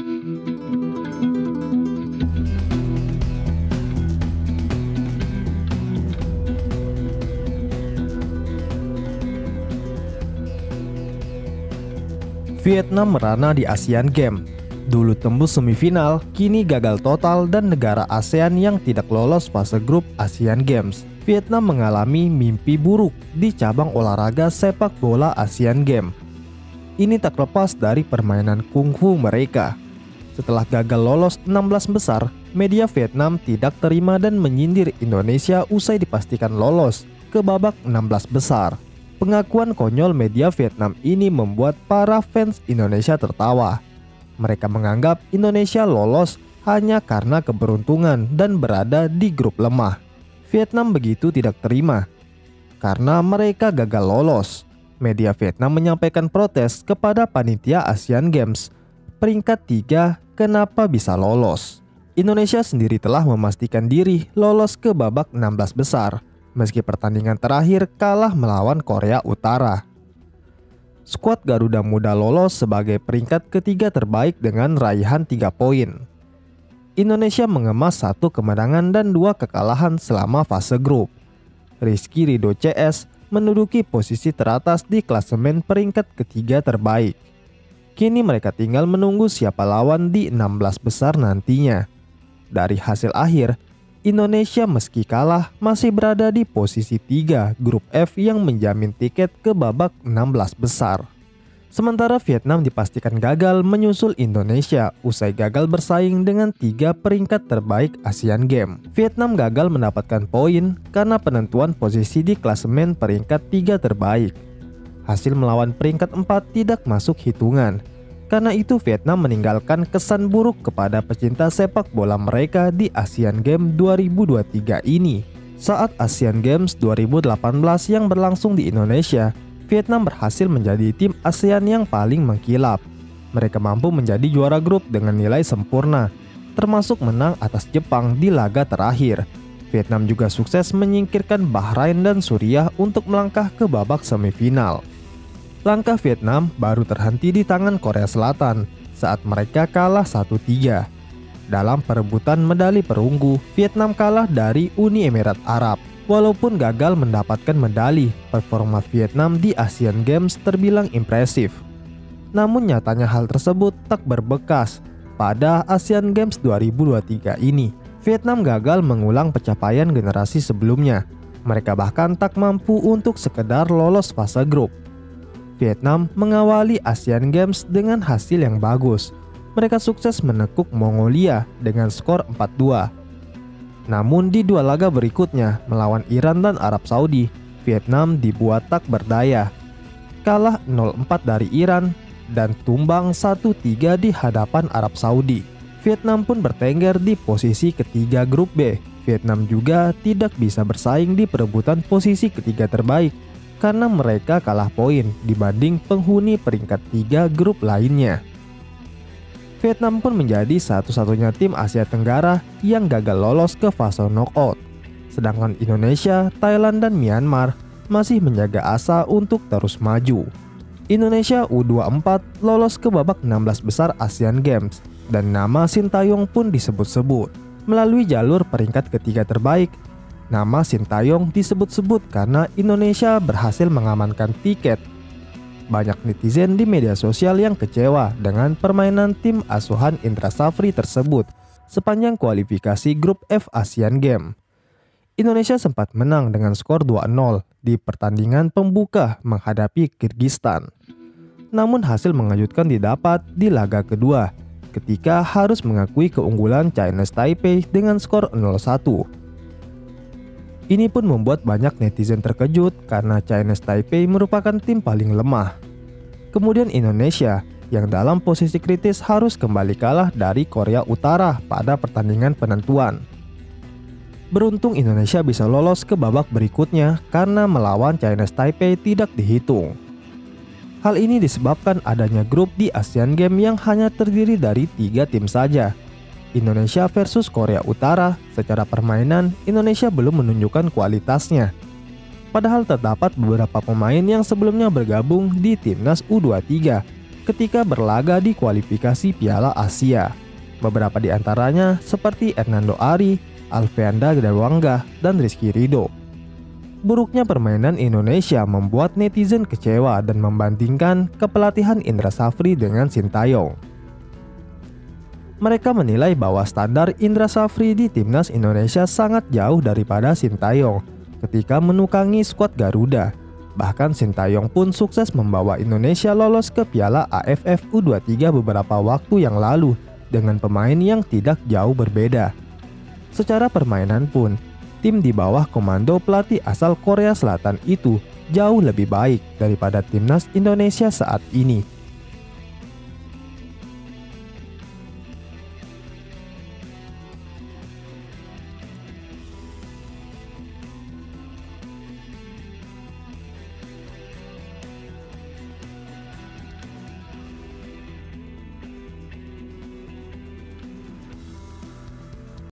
Vietnam merana di Asian Games. Dulu tembus semifinal, kini gagal total dan negara ASEAN yang tidak lolos fase grup Asian Games. Vietnam mengalami mimpi buruk di cabang olahraga sepak bola Asian Games. Ini tak lepas dari permainan kungfu mereka. Setelah gagal lolos 16 besar, media Vietnam tidak terima dan menyindir Indonesia usai dipastikan lolos ke babak 16 besar. Pengakuan konyol media Vietnam ini membuat para fans Indonesia tertawa. Mereka menganggap Indonesia lolos hanya karena keberuntungan dan berada di grup lemah. Vietnam begitu tidak terima karena mereka gagal lolos. Media Vietnam menyampaikan protes kepada panitia Asian Games. Peringkat 3 kenapa bisa lolos? Indonesia sendiri telah memastikan diri lolos ke babak 16 besar. Meski pertandingan terakhir kalah melawan Korea Utara. Skuad Garuda Muda lolos sebagai peringkat ketiga terbaik dengan raihan 3 poin. Indonesia mengemas 1 kemenangan dan 2 kekalahan selama fase grup. Rizky Ridho CS menduduki posisi teratas di klasemen peringkat ketiga terbaik. Kini mereka tinggal menunggu siapa lawan di 16 besar nantinya. Dari hasil akhir, Indonesia meski kalah masih berada di posisi 3 grup F yang menjamin tiket ke babak 16 besar. Sementara Vietnam dipastikan gagal menyusul Indonesia usai gagal bersaing dengan 3 peringkat terbaik Asian Games. Vietnam gagal mendapatkan poin karena penentuan posisi di klasemen peringkat 3 terbaik. Hasil melawan peringkat 4 tidak masuk hitungan. Karena itu Vietnam meninggalkan kesan buruk kepada pecinta sepak bola mereka di Asian Games 2023 ini. Saat Asian Games 2018 yang berlangsung di Indonesia, Vietnam berhasil menjadi tim ASEAN yang paling mengkilap. Mereka mampu menjadi juara grup dengan nilai sempurna, termasuk menang atas Jepang di laga terakhir. Vietnam juga sukses menyingkirkan Bahrain dan Suriah untuk melangkah ke babak semifinal. Langkah Vietnam baru terhenti di tangan Korea Selatan saat mereka kalah 1-3. Dalam perebutan medali perunggu, Vietnam kalah dari Uni Emirat Arab. Walaupun gagal mendapatkan medali, performa Vietnam di Asian Games terbilang impresif. Namun nyatanya hal tersebut tak berbekas pada Asian Games 2023 ini. Vietnam gagal mengulang pencapaian generasi sebelumnya. Mereka bahkan tak mampu untuk sekedar lolos fase grup. Vietnam mengawali Asian Games dengan hasil yang bagus. Mereka sukses menekuk Mongolia dengan skor 4-2. Namun di 2 laga berikutnya melawan Iran dan Arab Saudi, Vietnam dibuat tak berdaya. Kalah 0-4 dari Iran dan tumbang 1-3 di hadapan Arab Saudi. Vietnam pun bertengger di posisi ketiga grup B. Vietnam juga tidak bisa bersaing di perebutan posisi ketiga terbaik karena mereka kalah poin dibanding penghuni peringkat 3 grup lainnya. Vietnam pun menjadi satu-satunya tim Asia Tenggara yang gagal lolos ke fase knockout. Sedangkan Indonesia, Thailand, dan Myanmar masih menjaga asa untuk terus maju. Indonesia U24 lolos ke babak 16 besar Asian Games dan nama Sintayong pun disebut-sebut. Melalui jalur peringkat ketiga terbaik, nama Sintayong disebut-sebut karena Indonesia berhasil mengamankan tiket. Banyak netizen di media sosial yang kecewa dengan permainan tim asuhan Indra Safri tersebut sepanjang kualifikasi grup F Asian Games. Indonesia sempat menang dengan skor 2-0 di pertandingan pembuka menghadapi Kyrgyzstan. Namun hasil mengejutkan didapat di laga kedua ketika harus mengakui keunggulan Chinese Taipei dengan skor 0-1. Ini pun membuat banyak netizen terkejut karena Chinese Taipei merupakan tim paling lemah. Kemudian Indonesia yang dalam posisi kritis harus kembali kalah dari Korea Utara pada pertandingan penentuan. Beruntung Indonesia bisa lolos ke babak berikutnya karena melawan Chinese Taipei tidak dihitung. Hal ini disebabkan adanya grup di Asian Games yang hanya terdiri dari 3 tim saja. Indonesia versus Korea Utara, secara permainan Indonesia belum menunjukkan kualitasnya. Padahal terdapat beberapa pemain yang sebelumnya bergabung di timnas U23. ketika berlaga di kualifikasi Piala Asia. Beberapa di antaranya seperti Hernando Ari, Alfeanda Dewangga, dan Rizky Ridho. Buruknya permainan Indonesia membuat netizen kecewa dan membandingkan kepelatihan Indra Safri dengan Sintayong. Mereka menilai bahwa standar Indra Safri di timnas Indonesia sangat jauh daripada Sintayong ketika menukangi skuad Garuda. Bahkan Sintayong pun sukses membawa Indonesia lolos ke Piala AFF U23 beberapa waktu yang lalu dengan pemain yang tidak jauh berbeda. Secara permainan pun, tim di bawah komando pelatih asal Korea Selatan itu jauh lebih baik daripada timnas Indonesia saat ini.